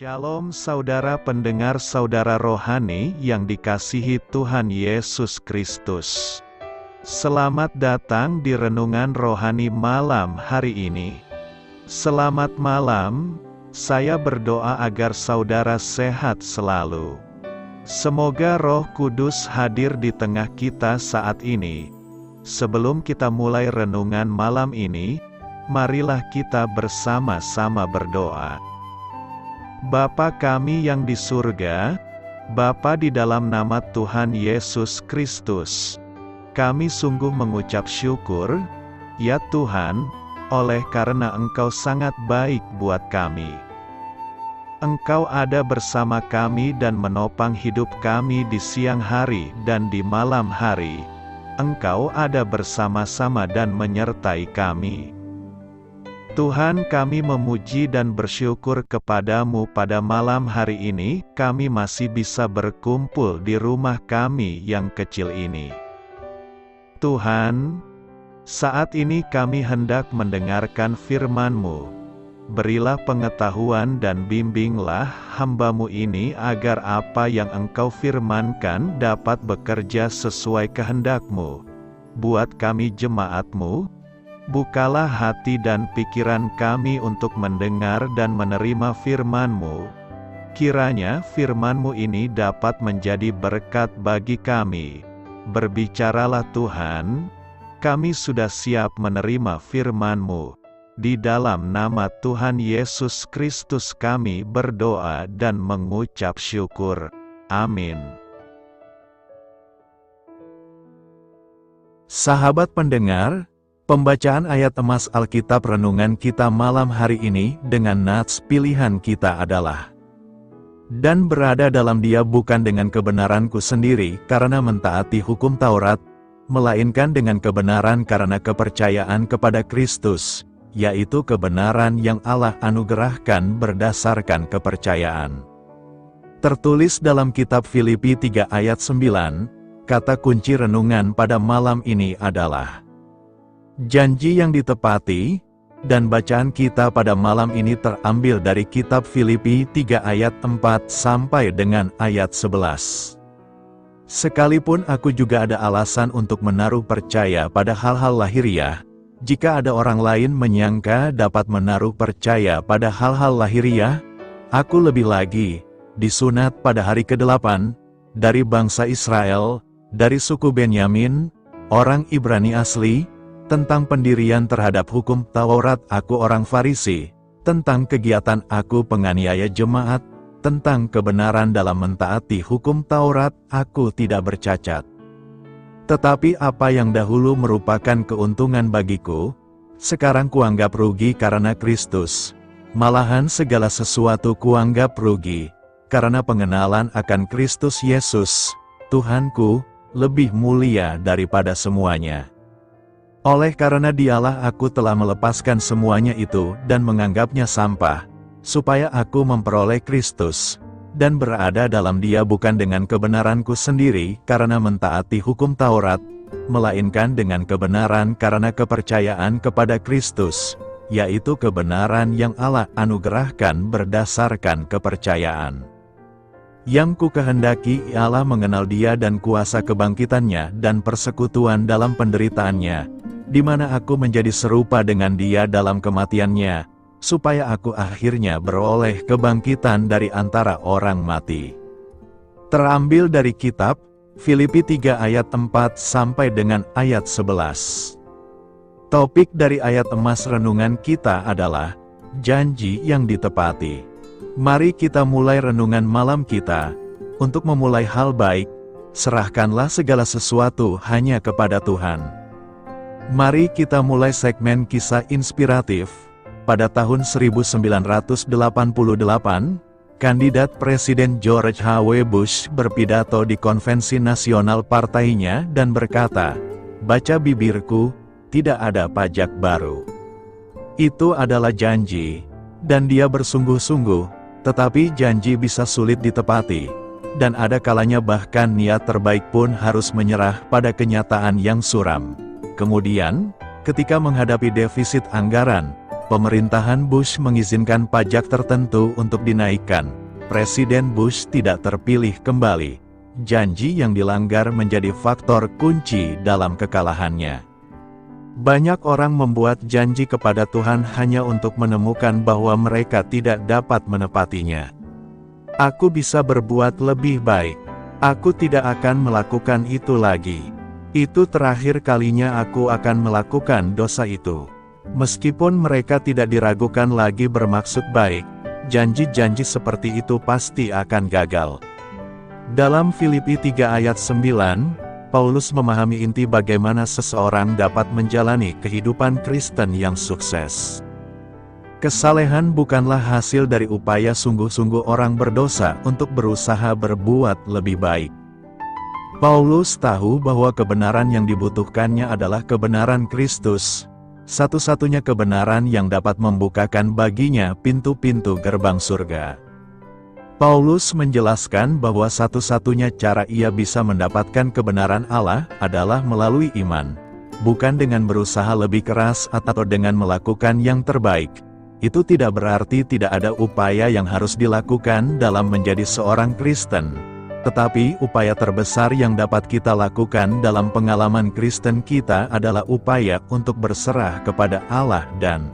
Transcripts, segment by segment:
Shalom saudara pendengar saudara rohani yang dikasihi Tuhan Yesus Kristus. Selamat datang di renungan rohani malam hari ini. Selamat malam, saya berdoa agar saudara sehat selalu. Semoga Roh Kudus hadir di tengah kita saat ini. Sebelum kita mulai renungan malam ini, marilah kita bersama-sama berdoa. Bapa kami yang di surga, Bapa di dalam nama Tuhan Yesus Kristus, kami sungguh mengucap syukur, ya Tuhan, oleh karena Engkau sangat baik buat kami. Engkau ada bersama kami dan menopang hidup kami di siang hari dan di malam hari. Engkau ada bersama-sama dan menyertai kami. Tuhan, kami memuji dan bersyukur kepadamu pada malam hari ini, kami masih bisa berkumpul di rumah kami yang kecil ini. Tuhan, saat ini kami hendak mendengarkan firman-Mu. Berilah pengetahuan dan bimbinglah hamba-Mu ini agar apa yang Engkau firmankan dapat bekerja sesuai kehendak-Mu. Buat kami jemaat-Mu, bukalah hati dan pikiran kami untuk mendengar dan menerima firman-Mu. Kiranya firman-Mu ini dapat menjadi berkat bagi kami. Berbicaralah Tuhan, kami sudah siap menerima firman-Mu. Di dalam nama Tuhan Yesus Kristus kami berdoa dan mengucap syukur. Amin. Sahabat pendengar, pembacaan ayat emas Alkitab renungan kita malam hari ini dengan nats pilihan kita adalah, "Dan berada dalam Dia bukan dengan kebenaranku sendiri karena mentaati hukum Taurat, melainkan dengan kebenaran karena kepercayaan kepada Kristus, yaitu kebenaran yang Allah anugerahkan berdasarkan kepercayaan." Tertulis dalam kitab Filipi 3 ayat 9, kata kunci renungan pada malam ini adalah janji yang ditepati, dan bacaan kita pada malam ini terambil dari kitab Filipi 3 ayat 4 sampai dengan ayat 11. Sekalipun aku juga ada alasan untuk menaruh percaya pada hal-hal lahiriah, jika ada orang lain menyangka dapat menaruh percaya pada hal-hal lahiriah, aku lebih lagi, disunat pada hari ke-8, dari bangsa Israel, dari suku Benyamin, orang Ibrani asli, tentang pendirian terhadap hukum Taurat aku orang Farisi, tentang kegiatan aku penganiaya jemaat, tentang kebenaran dalam mentaati hukum Taurat aku tidak bercacat. Tetapi apa yang dahulu merupakan keuntungan bagiku, sekarang kuanggap rugi karena Kristus. Malahan segala sesuatu kuanggap rugi, karena pengenalan akan Kristus Yesus, Tuhanku, lebih mulia daripada semuanya. Oleh karena Dialah aku telah melepaskan semuanya itu dan menganggapnya sampah, supaya aku memperoleh Kristus, dan berada dalam Dia bukan dengan kebenaranku sendiri karena mentaati hukum Taurat, melainkan dengan kebenaran karena kepercayaan kepada Kristus, yaitu kebenaran yang Allah anugerahkan berdasarkan kepercayaan. Yang ku kehendaki ialah mengenal Dia dan kuasa kebangkitannya dan persekutuan dalam penderitaannya, di mana aku menjadi serupa dengan Dia dalam kematiannya, supaya aku akhirnya beroleh kebangkitan dari antara orang mati. Terambil dari kitab Filipi 3 ayat 4 sampai dengan ayat 11. Topik dari ayat emas renungan kita adalah janji yang ditepati. Mari kita mulai renungan malam kita. Untuk memulai hal baik, serahkanlah segala sesuatu hanya kepada Tuhan. Mari kita mulai segmen kisah inspiratif. Pada tahun 1988, kandidat Presiden George H.W. Bush berpidato di konvensi nasional partainya dan berkata, "Baca bibirku, tidak ada pajak baru." Itu adalah janji, dan dia bersungguh-sungguh, tetapi janji bisa sulit ditepati, dan ada kalanya bahkan niat terbaik pun harus menyerah pada kenyataan yang suram. Kemudian, ketika menghadapi defisit anggaran, Pemerintahan Bush mengizinkan pajak tertentu untuk dinaikkan. Presiden Bush tidak terpilih kembali. Janji yang dilanggar menjadi faktor kunci dalam kekalahannya. Banyak orang membuat janji kepada Tuhan hanya untuk menemukan bahwa mereka tidak dapat menepatinya. Aku bisa berbuat lebih baik. Aku tidak akan melakukan itu lagi. Itu terakhir kalinya aku akan melakukan dosa itu. Meskipun mereka tidak diragukan lagi bermaksud baik, janji-janji seperti itu pasti akan gagal. Dalam Filipi 3 ayat 9, Paulus memahami inti bagaimana seseorang dapat menjalani kehidupan Kristen yang sukses. Kesalehan bukanlah hasil dari upaya sungguh-sungguh orang berdosa untuk berusaha berbuat lebih baik. Paulus tahu bahwa kebenaran yang dibutuhkannya adalah kebenaran Kristus, satu-satunya kebenaran yang dapat membukakan baginya pintu-pintu gerbang surga. Paulus menjelaskan bahwa satu-satunya cara ia bisa mendapatkan kebenaran Allah adalah melalui iman, bukan dengan berusaha lebih keras atau dengan melakukan yang terbaik. Itu tidak berarti tidak ada upaya yang harus dilakukan dalam menjadi seorang Kristen. Tetapi upaya terbesar yang dapat kita lakukan dalam pengalaman Kristen kita adalah upaya untuk berserah kepada Allah dan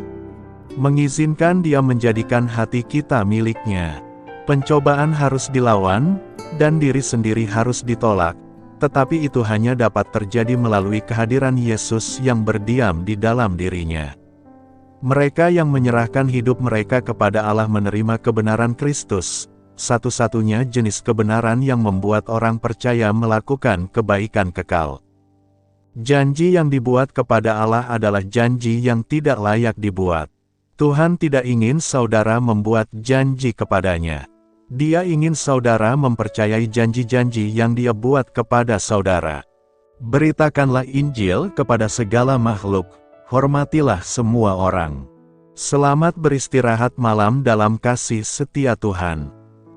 mengizinkan Dia menjadikan hati kita miliknya. Pencobaan harus dilawan, dan diri sendiri harus ditolak. Tetapi itu hanya dapat terjadi melalui kehadiran Yesus yang berdiam di dalam dirinya. Mereka yang menyerahkan hidup mereka kepada Allah menerima kebenaran Kristus, satu-satunya jenis kebenaran yang membuat orang percaya melakukan kebaikan kekal. Janji yang dibuat kepada Allah adalah janji yang tidak layak dibuat. Tuhan tidak ingin saudara membuat janji kepadanya. Dia ingin saudara mempercayai janji-janji yang Dia buat kepada saudara. Beritakanlah Injil kepada segala makhluk. Hormatilah semua orang. Selamat beristirahat malam dalam kasih setia Tuhan.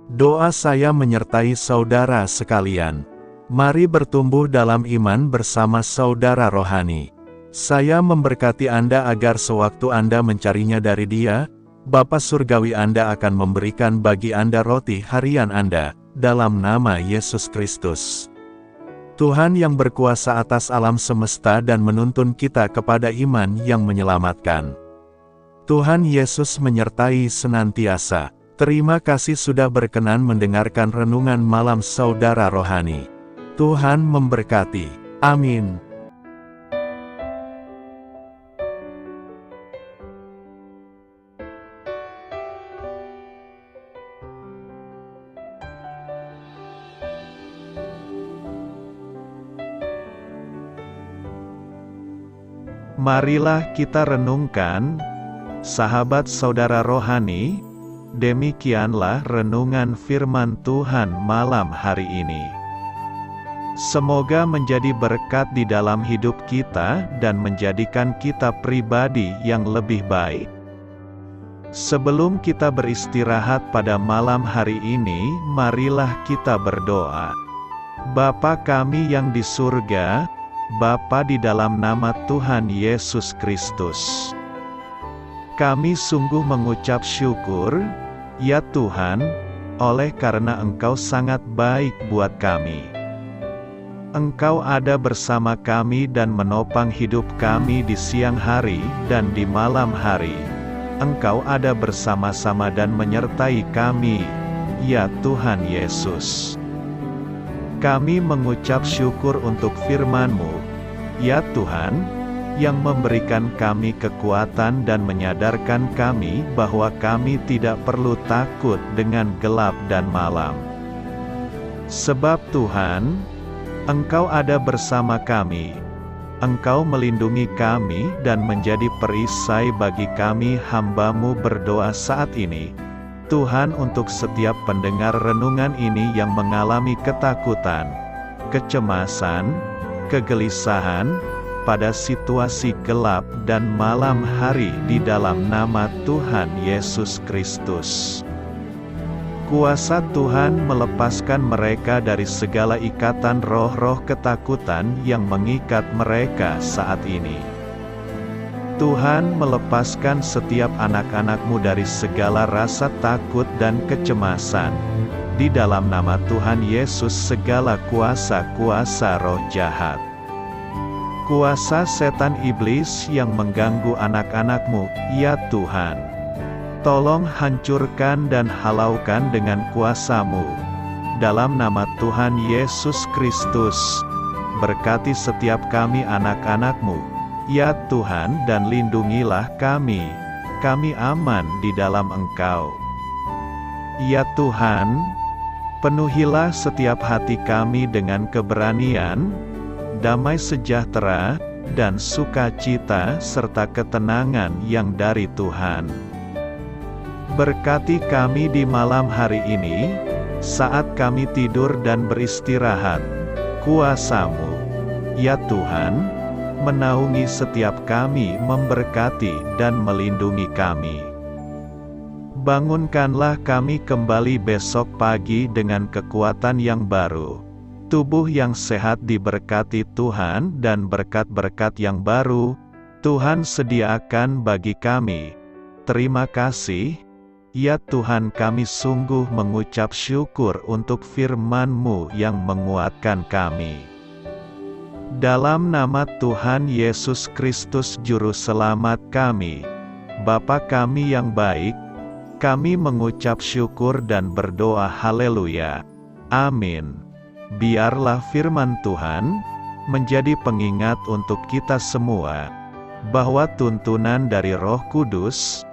Doa saya menyertai saudara sekalian. Mari bertumbuh dalam iman bersama saudara rohani. Saya memberkati Anda agar sewaktu Anda mencarinya dari Dia, Bapa Surgawi Anda akan memberikan bagi Anda roti harian Anda, dalam nama Yesus Kristus. Tuhan yang berkuasa atas alam semesta dan menuntun kita kepada iman yang menyelamatkan. Tuhan Yesus menyertai senantiasa. Terima kasih sudah berkenan mendengarkan renungan malam saudara rohani. Tuhan memberkati. Amin. Marilah kita renungkan, sahabat saudara rohani, demikianlah renungan firman Tuhan malam hari ini. Semoga menjadi berkat di dalam hidup kita dan menjadikan kita pribadi yang lebih baik. Sebelum kita beristirahat pada malam hari ini, marilah kita berdoa. Bapa kami yang di surga, Bapa di dalam nama Tuhan Yesus Kristus, kami sungguh mengucap syukur, ya Tuhan, oleh karena Engkau sangat baik buat kami. Engkau ada bersama kami dan menopang hidup kami di siang hari dan di malam hari. Engkau ada bersama-sama dan menyertai kami, ya Tuhan Yesus. Kami mengucap syukur untuk firman-Mu, ya Tuhan, yang memberikan kami kekuatan dan menyadarkan kami bahwa kami tidak perlu takut dengan gelap dan malam. Sebab Tuhan, Engkau ada bersama kami. Engkau melindungi kami dan menjadi perisai bagi kami hamba-Mu berdoa saat ini. Tuhan, untuk setiap pendengar renungan ini yang mengalami ketakutan, kecemasan, kegelisahan, pada situasi gelap dan malam hari di dalam nama Tuhan Yesus Kristus. Kuasa Tuhan melepaskan mereka dari segala ikatan roh-roh ketakutan yang mengikat mereka saat ini. Tuhan melepaskan setiap anak-anak-Mu dari segala rasa takut dan kecemasan. Di dalam nama Tuhan Yesus segala kuasa-kuasa roh jahat, kuasa setan iblis yang mengganggu anak-anak-Mu, ya Tuhan, tolong hancurkan dan halaukan dengan kuasa-Mu. Dalam nama Tuhan Yesus Kristus, berkati setiap kami anak-anak-Mu, ya Tuhan, dan lindungilah kami aman di dalam Engkau. Ya Tuhan, penuhilah setiap hati kami dengan keberanian, damai sejahtera, dan sukacita serta ketenangan yang dari Tuhan. Berkati kami di malam hari ini, saat kami tidur dan beristirahat. Kuasa-Mu, ya Tuhan, menaungi setiap kami, memberkati dan melindungi kami. Bangunkanlah kami kembali besok pagi dengan kekuatan yang baru, tubuh yang sehat diberkati Tuhan, dan berkat-berkat yang baru Tuhan sediakan bagi kami. Terima kasih, ya Tuhan, kami sungguh mengucap syukur untuk firman-Mu yang menguatkan kami. Dalam nama Tuhan Yesus Kristus Juru Selamat kami, Bapa kami yang baik, kami mengucap syukur dan berdoa haleluya. Amin. Biarlah firman Tuhan menjadi pengingat untuk kita semua, bahwa tuntunan dari Roh Kudus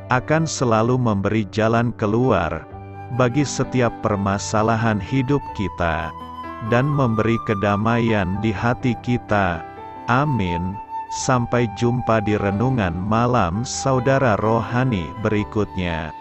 akan selalu memberi jalan keluar bagi setiap permasalahan hidup kita, dan memberi kedamaian di hati kita. Amin. Sampai jumpa di renungan malam saudara rohani berikutnya.